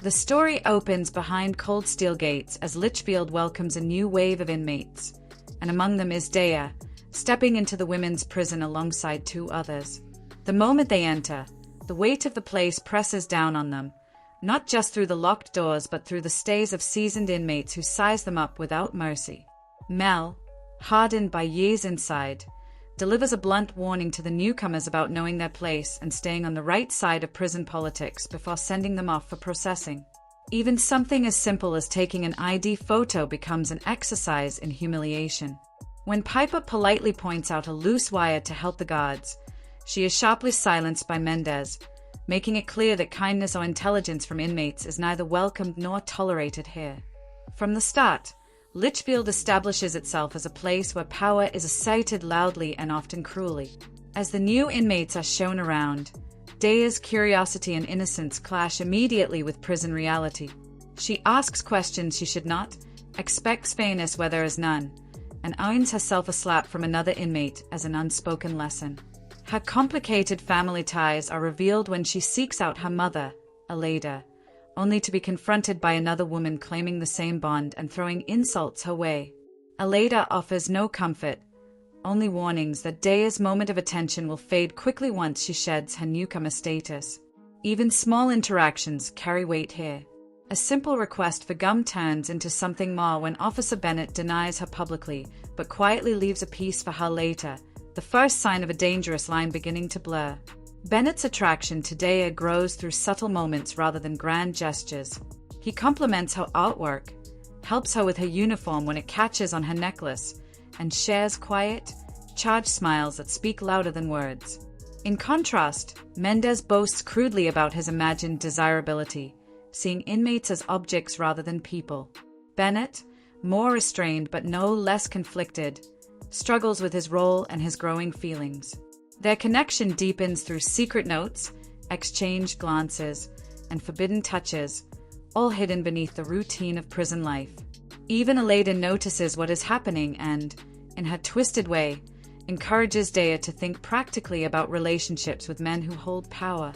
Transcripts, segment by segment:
The story opens behind cold steel gates as Litchfield welcomes a new wave of inmates, and among them is Dea, stepping into the women's prison alongside two others. The moment they enter, the weight of the place presses down on them, not just through the locked doors but through the stays of seasoned inmates who size them up without mercy. Mel, hardened by years inside, delivers a blunt warning to the newcomers about knowing their place and staying on the right side of prison politics before sending them off for processing. Even something as simple as taking an ID photo becomes an exercise in humiliation. When Piper politely points out a loose wire to help the guards, she is sharply silenced by Mendez, making it clear that kindness or intelligence from inmates is neither welcomed nor tolerated here. From the start, Litchfield establishes itself as a place where power is asserted loudly and often cruelly. As the new inmates are shown around, Dea's curiosity and innocence clash immediately with prison reality. She asks questions she should not, expects fairness where there is none, and earns herself a slap from another inmate as an unspoken lesson. Her complicated family ties are revealed when she seeks out her mother, Aleda, only to be confronted by another woman claiming the same bond and throwing insults her way. Aleda offers no comfort, only warnings that Dea's moment of attention will fade quickly once she sheds her newcomer status. Even small interactions carry weight here. A simple request for gum turns into something more when Officer Bennett denies her publicly, but quietly leaves a piece for her later, the first sign of a dangerous line beginning to blur. Bennett's attraction to Dea grows through subtle moments rather than grand gestures. He compliments her artwork, helps her with her uniform when it catches on her necklace, and shares quiet, charged smiles that speak louder than words. In contrast, Mendez boasts crudely about his imagined desirability, seeing inmates as objects rather than people. Bennett, more restrained but no less conflicted, struggles with his role and his growing feelings. Their connection deepens through secret notes, exchanged glances, and forbidden touches, all hidden beneath the routine of prison life. Even Aleda notices what is happening and, in her twisted way, encourages Dea to think practically about relationships with men who hold power.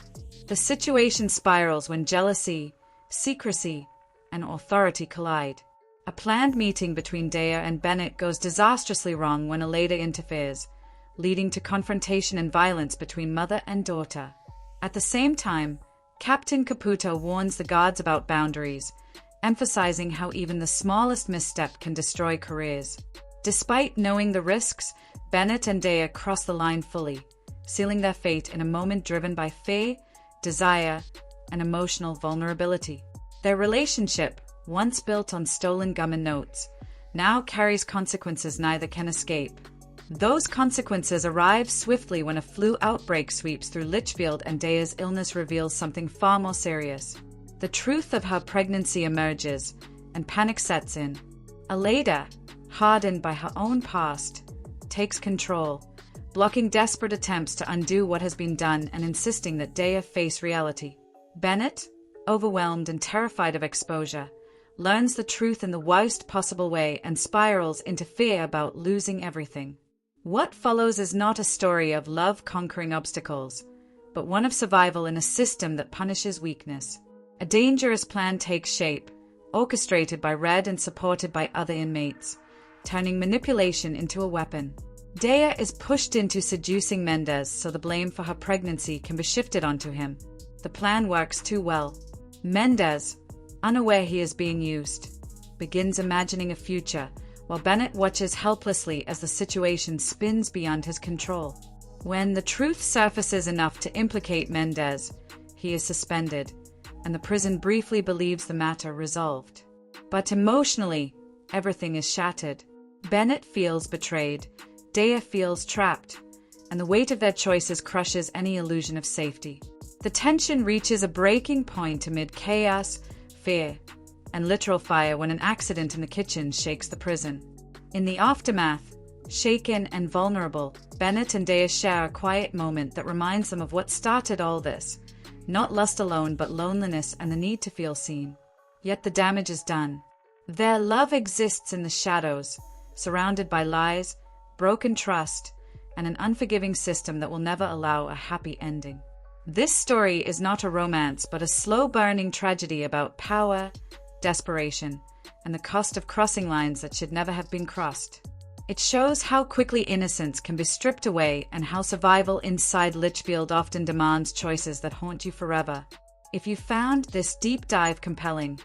The situation spirals when jealousy, secrecy, and authority collide. A planned meeting between Dea and Bennett goes disastrously wrong when Aleda interferes, leading to confrontation and violence between mother and daughter. At the same time, Captain Caputo warns the guards about boundaries, emphasizing how even the smallest misstep can destroy careers. Despite knowing the risks, Bennett and Dea cross the line fully, sealing their fate in a moment driven by fear, desire, and emotional vulnerability. Their relationship, once built on stolen gum and notes, now carries consequences neither can escape. Those consequences arrive swiftly when a flu outbreak sweeps through Litchfield and Dea's illness reveals something far more serious. The truth of her pregnancy emerges, and panic sets in. Aleda, hardened by her own past, takes control, blocking desperate attempts to undo what has been done and insisting that Dea face reality. Bennett, overwhelmed and terrified of exposure, learns the truth in the worst possible way and spirals into fear about losing everything. What follows is not a story of love conquering obstacles, but one of survival in a system that punishes weakness. A dangerous plan takes shape, orchestrated by Red and supported by other inmates, turning manipulation into a weapon. Dea is pushed into seducing Mendez so the blame for her pregnancy can be shifted onto him. The plan works too well. Mendez, unaware he is being used, begins imagining a future, while Bennett watches helplessly as the situation spins beyond his control. When the truth surfaces enough to implicate Mendez, he is suspended, and the prison briefly believes the matter resolved. But emotionally, everything is shattered. Bennett feels betrayed, Dea feels trapped, and the weight of their choices crushes any illusion of safety. The tension reaches a breaking point amid chaos, fear, and literal fire when an accident in the kitchen shakes the prison. In the aftermath, shaken and vulnerable, Bennett and Dea share a quiet moment that reminds them of what started all this. Not lust alone, but loneliness and the need to feel seen. Yet the damage is done. Their love exists in the shadows, surrounded by lies, broken trust, and an unforgiving system that will never allow a happy ending. This story is not a romance, but a slow-burning tragedy about power, desperation, and the cost of crossing lines that should never have been crossed. It shows how quickly innocence can be stripped away and how survival inside Litchfield often demands choices that haunt you forever. If you found this deep dive compelling,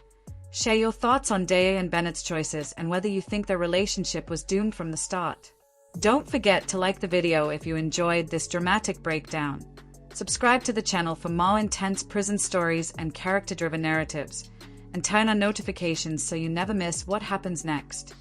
share your thoughts on Dea and Bennett's choices and whether you think their relationship was doomed from the start. Don't forget to like the video if you enjoyed this dramatic breakdown. Subscribe to the channel for more intense prison stories and character-driven narratives, and turn on notifications so you never miss what happens next.